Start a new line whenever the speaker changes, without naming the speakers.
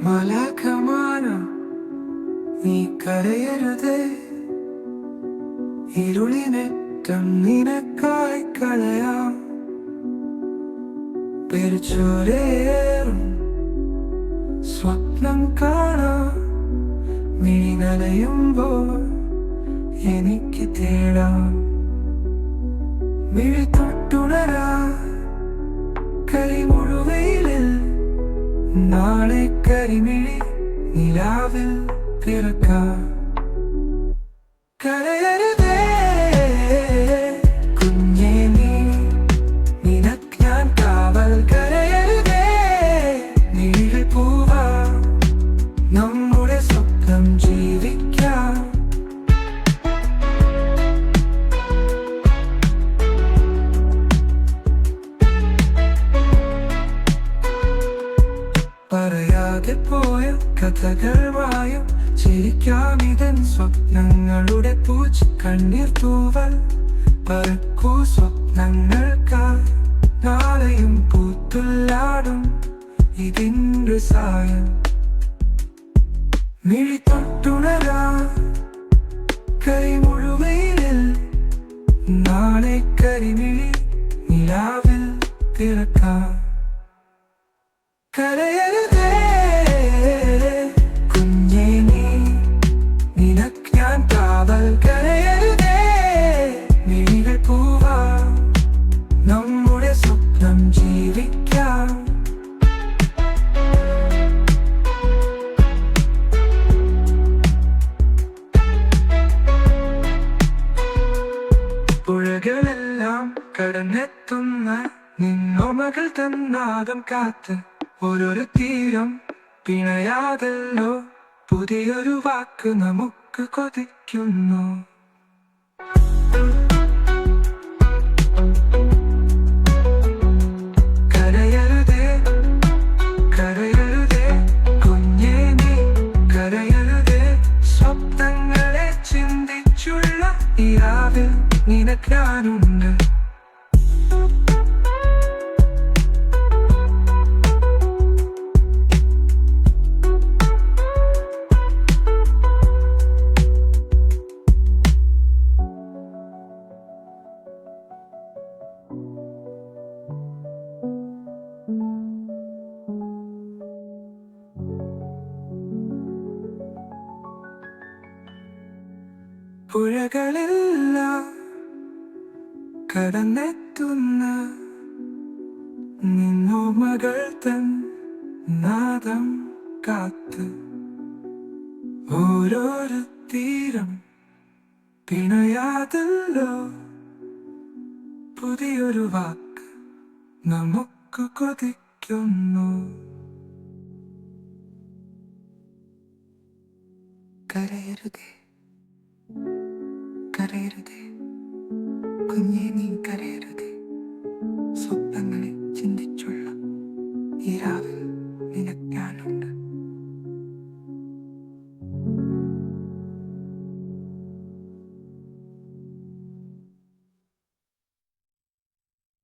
മലക്കമാന നീ കരയരുതേ, ഇരുളിനെറ്റം നിനക്കായി കളയാം. പെരിച്ചോരേറും സ്വപ്നം കാണാം, മിഴി നനയുമ്പോൾ എനിക്ക് തേടാം. മിഴി തൊട്ടുണരാ കരിമുഴുവയിലിൽ, നാളെ കരിമിഴി നിലാവിൽ പിറക്കാം. കരയരുതേ കുഞ്ഞേ നീ, നിനക്ക് ഞാൻ കാവൽ. കരയരുതേ നീഴൽ പൂവാം, നമ്മുടെ സ്വപ്നം ജീവിക്കാം. പറയാതെ പോയ കഥകൾ മായും, ചിരിക്കാമിതൻ സ്വപ്നങ്ങളുടെ പൂച്ച കണ്ണീർ തൂവൽ. പറക്കൂ സ്വപ്നങ്ങൾക്കായി, നാളെയും പൂത്തുല്ലാടും ഇതിൻ്റെ സായം. മിഴി തൊട്ടുണരാ കരിമുഴുവയിലിൽ, നാളെ കരിമിഴി നിലാവിൽ പിറക്കാം. കരയരുതേ കുഞ്ഞേ നീ, നിനക്ക് ഞാൻ കാവൽ. കരയരുതേ മിഴികൾ പൂവാം, നമ്മുടെ സ്വപ്നം ജീവിക്കാം. പുഴകളെല്ലാം കടന്നെത്തുന്ന നിന്നോമകൾ തന്നാകം കാത്ത്, ഓരോരോ തീരം പിണയാതല്ലോ, പുതിയൊരു വാക്ക് നമുക്ക് കൊതിക്കുന്നു. കരയരുതേ കരയരുതേ കുഞ്ഞേ നീ, കരയരുതേ. സ്വപ്നങ്ങളെ ചിന്തിച്ചുള്ള ഈ രാവിൽ നിനക്ക് ഞാനുണ്ട്. പുഴകളെല്ലാം കടന്നെത്തുന്ന നിന്നോമകൾ തൻ നാദം കാത്ത്, ഓരോരോ തീരം പിണയാതല്ലോ, പുതിയൊരു വാക്ക് നമുക്ക് കൊതിക്കുന്നു. കരയരുതേ കരയരുതേ കുഞ്ഞേ നീ, കരയരുതേ. സ്വപ്നങ്ങളെ ചിന്തിച്ചുള്ള ഈ രാവിൽ നിനക്ക് ഞാനുണ്ട്.